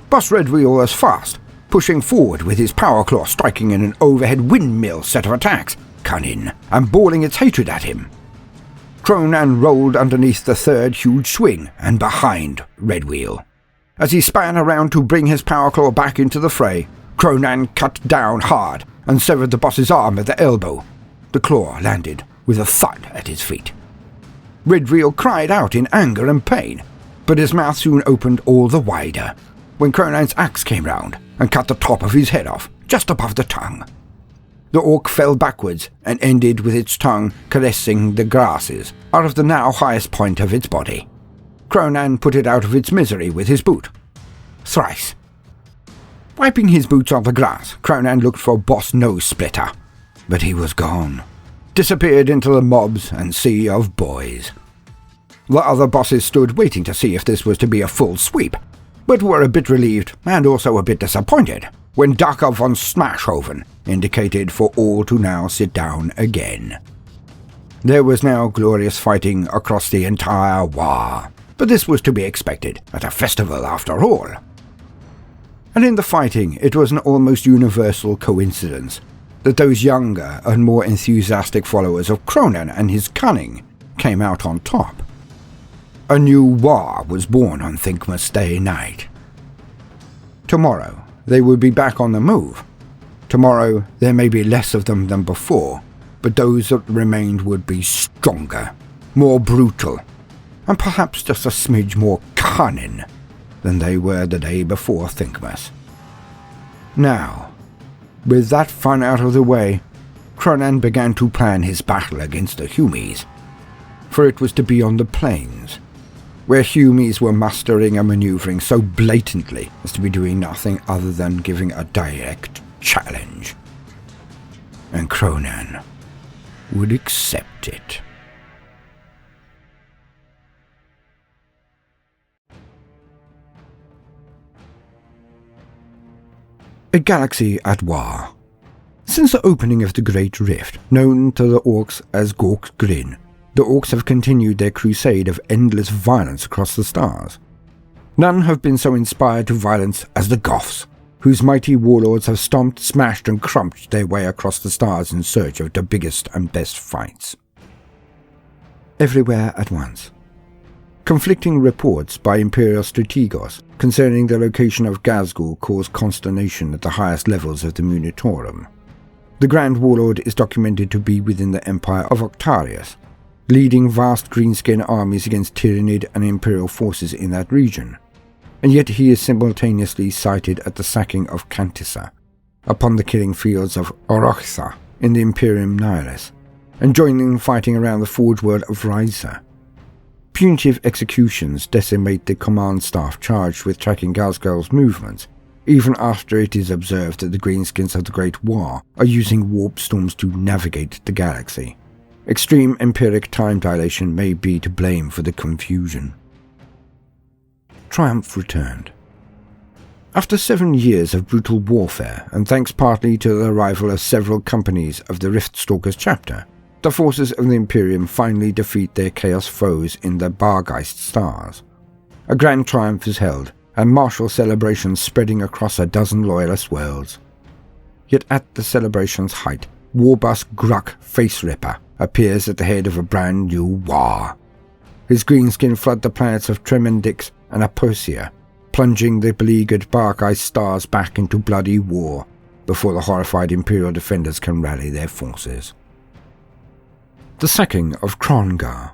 A: Boss Redwheel was fast, pushing forward with his power claw striking in an overhead windmill set of attacks, Kunnin, and bawling its hatred at him. Kronan rolled underneath the third huge swing and behind Redwheel. As he span around to bring his power claw back into the fray, Kronan cut down hard and severed the boss's arm at the elbow. The claw landed with a thud at his feet. Redwheel cried out in anger and pain, but his mouth soon opened all the wider, when Kronan's axe came round and cut the top of his head off, just above the tongue. The orc fell backwards and ended with its tongue caressing the grasses out of the now highest point of its body. Kronan put it out of its misery with his boot. Thrice. Wiping his boots on the grass, Kronan looked for Boss Nose Splitter, but he was gone. Disappeared into the mobs and sea of boys. The other bosses stood waiting to see if this was to be a full sweep, but were a bit relieved and also a bit disappointed when Daka von Smashhoven indicated for all to now sit down again. There was now glorious fighting across the entire war, but this was to be expected at a festival after all. And in the fighting, it was an almost universal coincidence that those younger and more enthusiastic followers of Kronan and his cunning came out on top. A new war was born on Thinkmas Day night. Tomorrow, they would be back on the move. Tomorrow, there may be less of them than before, but those that remained would be stronger, more brutal, and perhaps just a smidge more cunning than they were the day before Thinkmas. Now, with that fun out of the way, Kronan began to plan his battle against the Humies, for it was to be on the plains, where Humies were mustering and maneuvering so blatantly as to be doing nothing other than giving a direct challenge. And Kronan would accept it. A galaxy at war. Since the opening of the Great Rift, known to the Orks as Goff's Grin, the Orks have continued their crusade of endless violence across the stars. None have been so inspired to violence as the Goffs, whose mighty warlords have stomped, smashed and crunched their way across the stars in search of the biggest and best fights. Everywhere at once. Conflicting reports by Imperial strategos concerning the location of Ghazghul cause consternation at the highest levels of the Munitorum. The Grand Warlord is documented to be within the Empire of Octarius, leading vast Greenskin armies against Tyrannid and Imperial forces in that region, and yet he is simultaneously sighted at the sacking of Cantissa, upon the killing fields of Orochtha in the Imperium Nihilus, and joining fighting around the Forge World of Ryza. Punitive executions decimate the command staff charged with tracking Ghazghul's movements, even after it is observed that the Greenskins of the Great War are using warp storms to navigate the galaxy. Extreme empiric time dilation may be to blame for the confusion. Triumph returned. After 7 years of brutal warfare, and thanks partly to the arrival of several companies of the Riftstalkers chapter, the forces of the Imperium finally defeat their Chaos foes in the Bargeist stars. A grand triumph is held, and martial celebrations spreading across a dozen loyalist worlds. Yet at the celebration's height, Warboss Gruck Face-Ripper appears at the head of a brand new war. His greenskin flood the planets of Tremendix and Aposia, plunging the beleaguered Bargeist stars back into bloody war before the horrified Imperial defenders can rally their forces. The sacking of Krongar.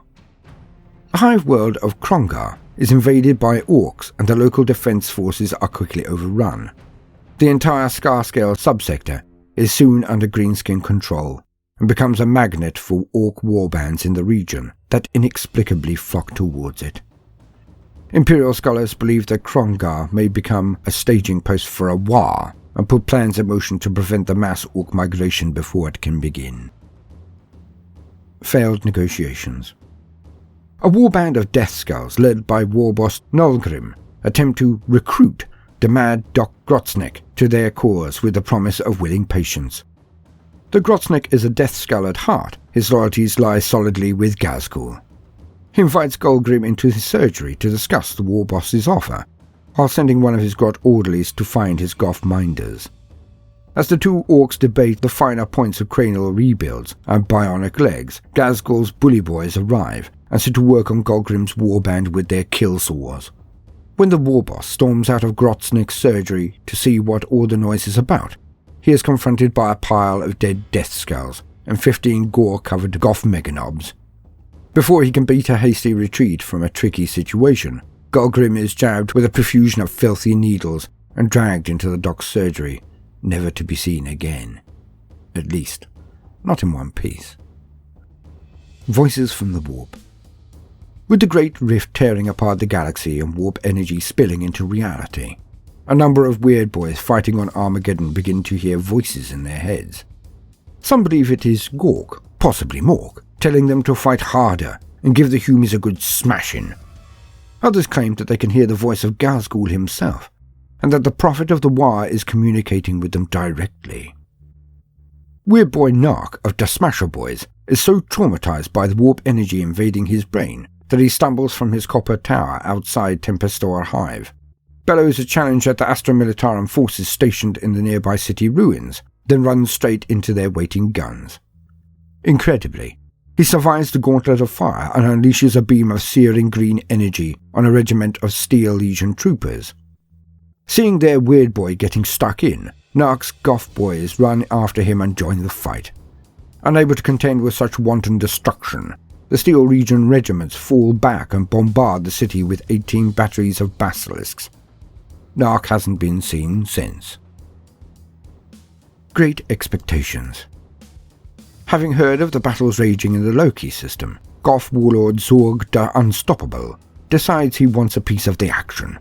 A: The hive world of Krongar is invaded by Orks, and the local defense forces are quickly overrun. The entire Skarscale subsector is soon under Greenskin control, and becomes a magnet for Ork warbands in the region that inexplicably flock towards it. Imperial scholars believe that Krongar may become a staging post for a war, and put plans in motion to prevent the mass Ork migration before it can begin. Failed negotiations. A warband of Death Skulls led by Warboss Nolgrim attempt to recruit the mad Doc Grotznik to their cause with the promise of willing patience. The Grotznik is a Death Skull at heart. His loyalties lie solidly with Ghazghul. He invites Golgrim into his surgery to discuss the Warboss's offer, while sending one of his Grot orderlies to find his Goff minders. As the two Orks debate the finer points of cranial rebuilds and bionic legs, Ghazghul's bully boys arrive and set to work on Golgrim's warband with their kill saws. When the Warboss storms out of Grotznik's surgery to see what all the noise is about, he is confronted by a pile of dead Death Skulls and 15 gore-covered Goff meganobs. Before he can beat a hasty retreat from a tricky situation, Golgrim is jabbed with a profusion of filthy needles and dragged into the Doc's surgery, never to be seen again. At least, not in one piece. Voices from the warp. With the Great Rift tearing apart the galaxy and warp energy spilling into reality, a number of weird boys fighting on Armageddon begin to hear voices in their heads. Some believe it is Gork, possibly Mork, telling them to fight harder and give the Humies a good smashing. Others claim that they can hear the voice of Ghazghul himself, and that the Prophet of the War is communicating with them directly. Weird boy Nark of the Smasher Boys is so traumatized by the warp energy invading his brain that he stumbles from his copper tower outside Tempestor Hive. bellows a challenge at the Astra Militarum forces stationed in the nearby city ruins, then runs straight into their waiting guns. Incredibly, he survives the gauntlet of fire and unleashes a beam of searing green energy on a regiment of Steel Legion troopers. Seeing their weird boy getting stuck in, Nark's Goff boys run after him and join the fight. Unable to contend with such wanton destruction, the Steel Legion regiments fall back and bombard the city with 18 batteries of basilisks. Nark hasn't been seen since. Great expectations. Having heard of the battles raging in the Loki system, Goff warlord Zorg Da Unstoppable decides he wants a piece of the action.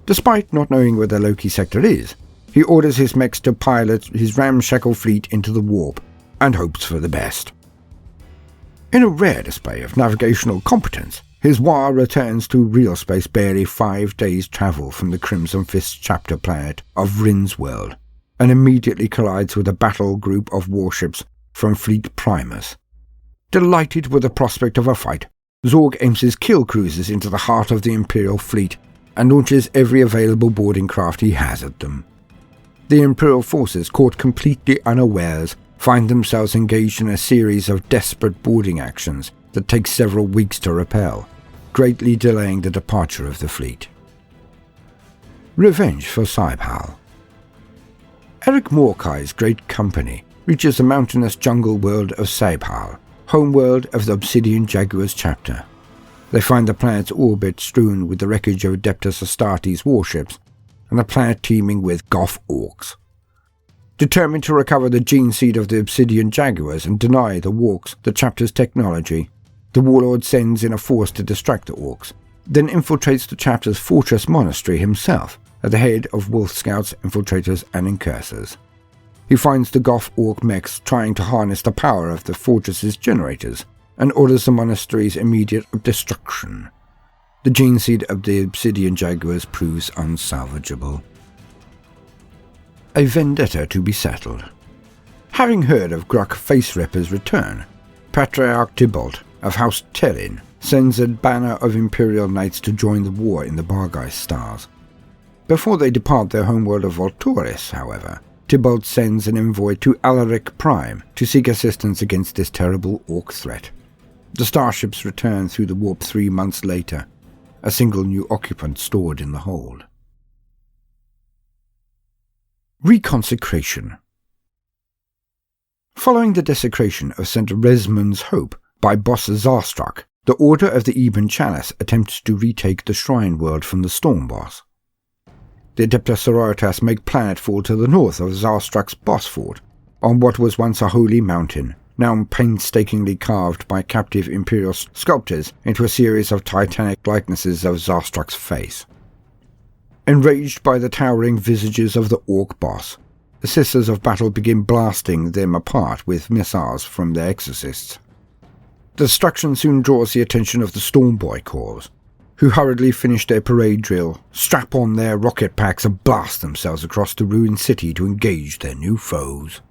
A: Despite not knowing where the Loki sector is, he orders his mechs to pilot his ramshackle fleet into the warp and hopes for the best. In a rare display of navigational competence, his War returns to real space barely 5 days' travel from the Crimson Fist chapter planet of Rin's world, and immediately collides with a battle group of warships from Fleet Primus. Delighted with the prospect of a fight, Zorg aims his kill cruisers into the heart of the Imperial fleet and launches every available boarding craft he has at them. The Imperial forces, caught completely unawares, find themselves engaged in a series of desperate boarding actions that take several weeks to repel, greatly delaying the departure of the fleet. Revenge for Saibhal. Eric Morkai's great company reaches the mountainous jungle world of Saibhal, homeworld of the Obsidian Jaguars chapter. They find the planet's orbit strewn with the wreckage of Adeptus Astartes warships, and the planet teeming with Goff Orks. Determined to recover the gene seed of the Obsidian Jaguars and deny the Orks the chapter's technology, the warlord sends in a force to distract the Orks, then infiltrates the chapter's fortress monastery himself at the head of Wolf Scouts, infiltrators and incursors. He finds the Goff Ork mechs trying to harness the power of the fortress's generators and orders the monastery's immediate destruction. The gene seed of the Obsidian Jaguars proves unsalvageable. A vendetta to be settled. Having heard of Gruk Face-Ripper's return, Patriarch Tybalt of House Terrin sends a banner of Imperial Knights to join the war in the Bargeist Stars. Before they depart their homeworld of Volturis, however, Tybalt sends an envoy to Alaric Prime to seek assistance against this terrible Ork threat. The starships return through the warp 3 months later, a single new occupant stored in the hold. Reconsecration. Following the desecration of St. Resmund's Hope by boss Zarstruck, the Order of the Ebon Chalice attempts to retake the Shrine World from the Storm Boss. The Adeptus Sororitas make planetfall to the north of Zarstruck's boss fort, on what was once a holy mountain, now painstakingly carved by captive Imperial sculptors into a series of titanic likenesses of Zarstruck's face. Enraged by the towering visages of the Ork boss, the Sisters of Battle begin blasting them apart with missiles from their exorcists. The destruction soon draws the attention of the Stormboy Corps, who hurriedly finish their parade drill, strap on their rocket packs and blast themselves across the ruined city to engage their new foes.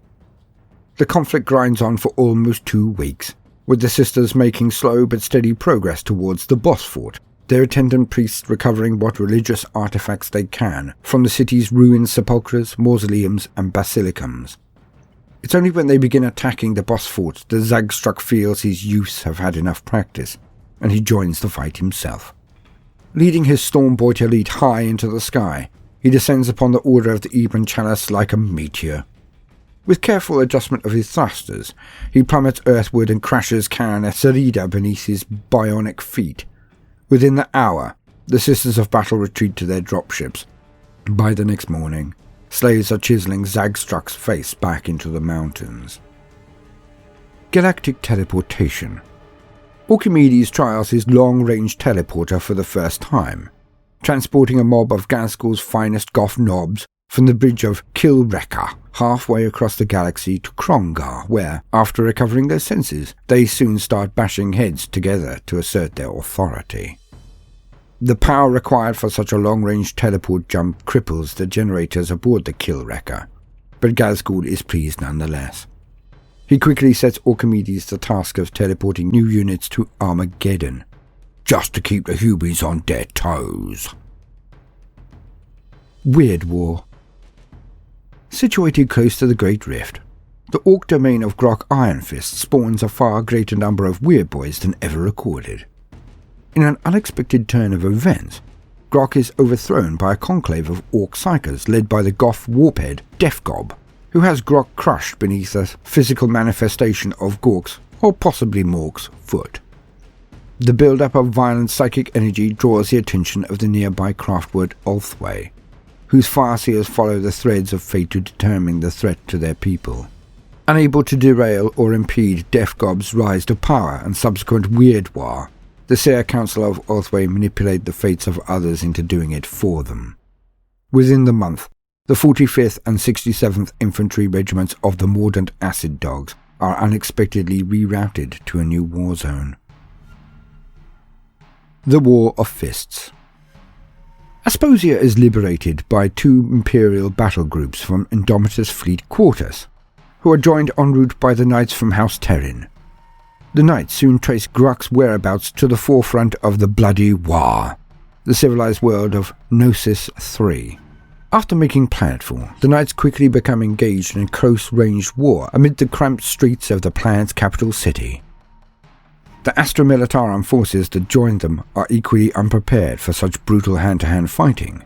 A: The conflict grinds on for almost 2 weeks, with the Sisters making slow but steady progress towards the boss fort, their attendant priests recovering what religious artifacts they can from the city's ruined sepulchres, mausoleums and basilicums. It's only when they begin attacking the boss fort that Zagstruck feels his youths have had enough practice, and he joins the fight himself. Leading his Stormboy to lead high into the sky, he descends upon the Order of the Ebon Chalice like a meteor. With careful adjustment of his thrusters, he plummets earthward and crashes Karen Serida beneath his bionic feet. Within the hour, the Sisters of Battle retreat to their dropships. By the next morning, slaves are chiseling Zagstruck's face back into the mountains. Galactic Teleportation. Archimedes trials his long-range teleporter for the first time, transporting a mob of Gazgul's finest Goff knobs from the bridge of Kilrekka halfway across the galaxy to Krongar, where, after recovering their senses, they soon start bashing heads together to assert their authority. The power required for such a long-range teleport jump cripples the generators aboard the Kilrekka, but Gazgul is pleased nonetheless. He quickly sets Archimedes the task of teleporting new units to Armageddon, just to keep the Hubies on their toes. Weird War. Situated close to the Great Rift, the Ork domain of Grok Ironfist spawns a far greater number of Weird Boys than ever recorded. In an unexpected turn of events, Grok is overthrown by a conclave of Ork psychers led by the Goff warphead Defgob, who has Grok crushed beneath a physical manifestation of Gork's, or possibly Mork's, foot. The build-up of violent psychic energy draws the attention of the nearby craftward Ulthway, whose farseers follow the threads of fate to determine the threat to their people. Unable to derail or impede Defgob's rise to power and subsequent Weird War, the Seer Council of Ulthway manipulate the fates of others into doing it for them. Within the month, the 45th and 67th Infantry Regiments of the Mordant Acid Dogs are unexpectedly rerouted to a new war zone. The War of Fists. Asposia is liberated by 2 Imperial battle groups from Indomitus Fleet Quarters, who are joined en route by the Knights from House Terran. The Knights soon trace Grok's whereabouts to the forefront of the Bloody War, the civilized world of Gnosis 3. After making planetfall, the Knights quickly become engaged in a close-ranged war amid the cramped streets of the planet's capital city. The Astra Militarum forces that joined them are equally unprepared for such brutal hand-to-hand fighting.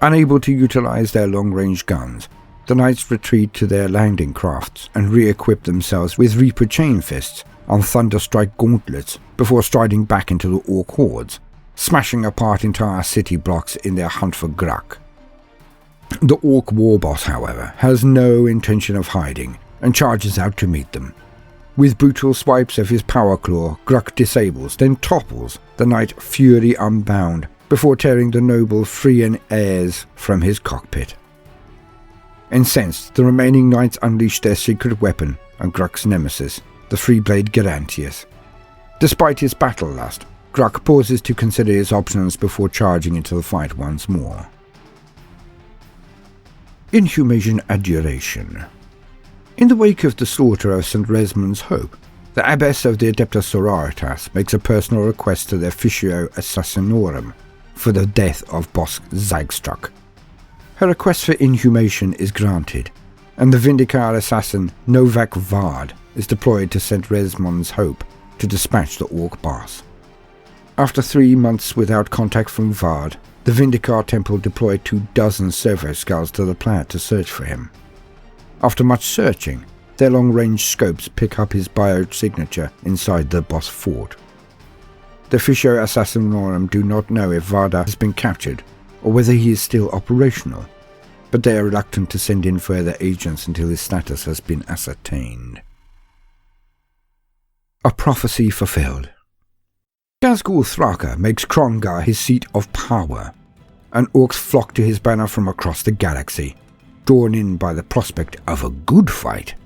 A: Unable to utilize their long-range guns, the Knights retreat to their landing crafts and re-equip themselves with Reaper chain fists on Thunderstrike gauntlets before striding back into the Ork hordes, smashing apart entire city blocks in their hunt for Grok. The Ork war boss, however, has no intention of hiding and charges out to meet them. With brutal swipes of his power claw, Grok disables, then topples the Knight Fury Unbound before tearing the noble Freean heirs from his cockpit. Incensed, the remaining Knights unleash their secret weapon on Grok's nemesis, the Freeblade Gerantius. Despite his battle lust, Grok pauses to consider his options before charging into the fight once more. Inhumation Adjuration. In the wake of the slaughter of St. Resmund's Hope, the Abbess of the Adeptus Sororitas makes a personal request to the Officio Assassinorum for the death of Boss Zagstruck. Her request for inhumation is granted, and the Vindicar assassin Novak Vard is deployed to St. Resmund's Hope to dispatch the Ork boss. After 3 months without contact from Vard, the Vindicar Temple deployed 24 servo skulls to the planet to search for him. After much searching, their long-range scopes pick up his biosignature inside the boss fort. The Officio Assassinorum do not know if Varda has been captured or whether he is still operational, but they are reluctant to send in further agents until his status has been ascertained. A prophecy fulfilled. Gazgul Thraka makes Krongar his seat of power, and Orks flock to his banner from across the galaxy, drawn in by the prospect of a good fight.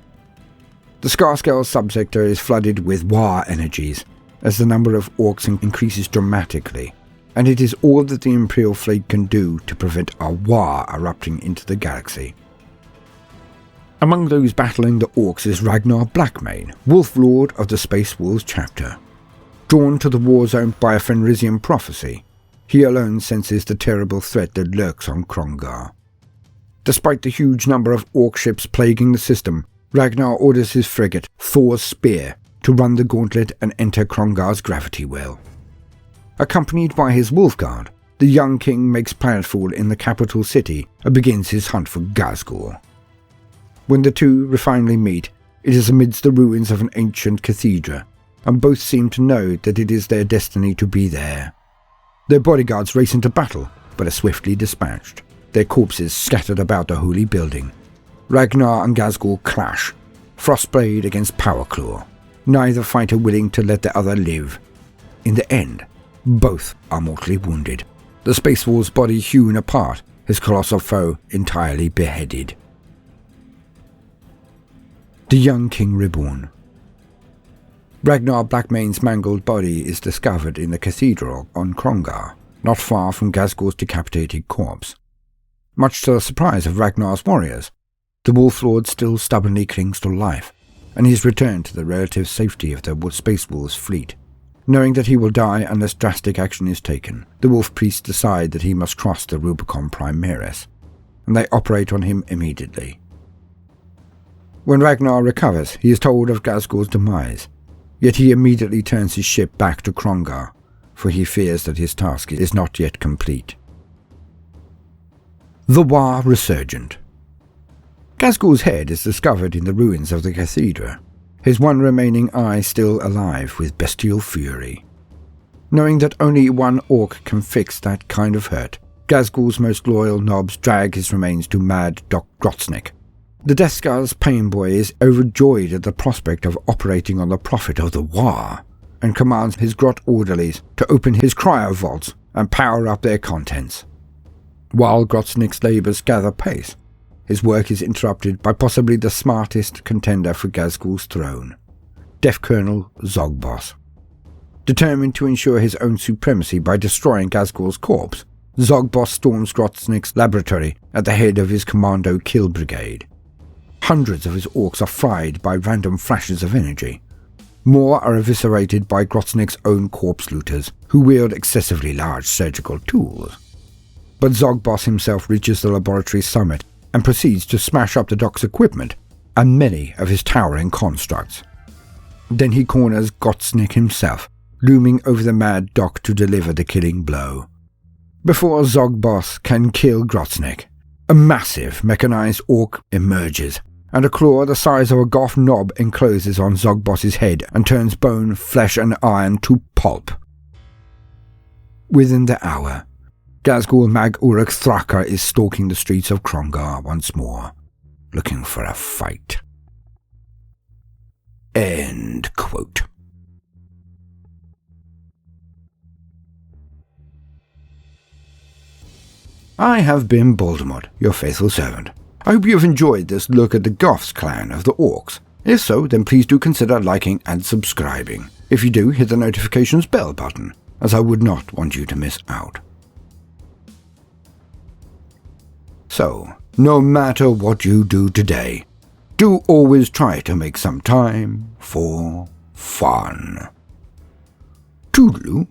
A: The Skarsgård subsector is flooded with war energies as the number of Orks increases dramatically, and it is all that the Imperial fleet can do to prevent a war erupting into the galaxy. Among those battling the Orks is Ragnar Blackmane, Wolf Lord of the Space Wolves chapter. Drawn to the war zone by a Fenrisian prophecy, he alone senses the terrible threat that lurks on Krongar. Despite the huge number of Ork ships plaguing the system, Ragnar orders his frigate, Thor's Spear, to run the gauntlet and enter Krongar's gravity well. Accompanied by his Wolf Guard, the young king makes planetfall in the capital city and begins his hunt for Gazgul. When the two finally meet, it is amidst the ruins of an ancient cathedral, and both seem to know that it is their destiny to be there. Their bodyguards race into battle, but are swiftly dispatched, their corpses scattered about the holy building. Ragnar and Gazgul clash, Frostblade against Powerclaw, neither fighter willing to let the other live. In the end, both are mortally wounded, the Space Wolf's body hewn apart, his colossal foe entirely beheaded. The young king reborn. Ragnar Blackmane's mangled body is discovered in the cathedral on Krongar, not far from Gazgul's decapitated corpse. Much to the surprise of Ragnar's warriors, the Wolf Lord still stubbornly clings to life, and is returned to the relative safety of the Space Wolves' fleet. Knowing that he will die unless drastic action is taken, the Wolf Priests decide that he must cross the Rubicon Primaris, and they operate on him immediately. When Ragnar recovers, he is told of Ghazghkul's demise, yet he immediately turns his ship back to Krongar, for he fears that his task is not yet complete. The War Resurgent. Ghazghkul's head is discovered in the ruins of the cathedra, his one remaining eye still alive with bestial fury. Knowing that only one orc can fix that kind of hurt, Ghazghkul's most loyal nobs drag his remains to Mad Doc Grotznik. The Death Scar's pain boy is overjoyed at the prospect of operating on the profit of the war, and commands his grot orderlies to open his cryo vaults and power up their contents. While Grotznik's labours gather pace, his work is interrupted by possibly the smartest contender for Ghazghkul's throne, Def Colonel Zogboss. Determined to ensure his own supremacy by destroying Ghazghkul's corpse, Zogboss storms Grotznik's laboratory at the head of his commando kill brigade. Hundreds of his orcs are fried by random flashes of energy. More are eviscerated by Grotznik's own corpse looters, who wield excessively large surgical tools. But Zogboss himself reaches the laboratory's summit and proceeds to smash up the doc's equipment and many of his towering constructs. Then he corners Grotznik himself, looming over the mad doc to deliver the killing blow. Before Zogboss can kill Grotznik, a massive mechanized orc emerges, and a claw the size of a Goff knob encloses on Zogboss's head and turns bone, flesh and iron to pulp. Within the hour, Ghazghkul Mag Uruk Thraka is stalking the streets of Krongar once more, looking for a fight. End quote. I have been Baldermort, your faithful servant. I hope you have enjoyed this look at the Goff's clan of the Orks. If so, then please do consider liking and subscribing. If you do, hit the notifications bell button, as I would not want you to miss out. So, no matter what you do today, do always try to make some time for fun. Toodaloo.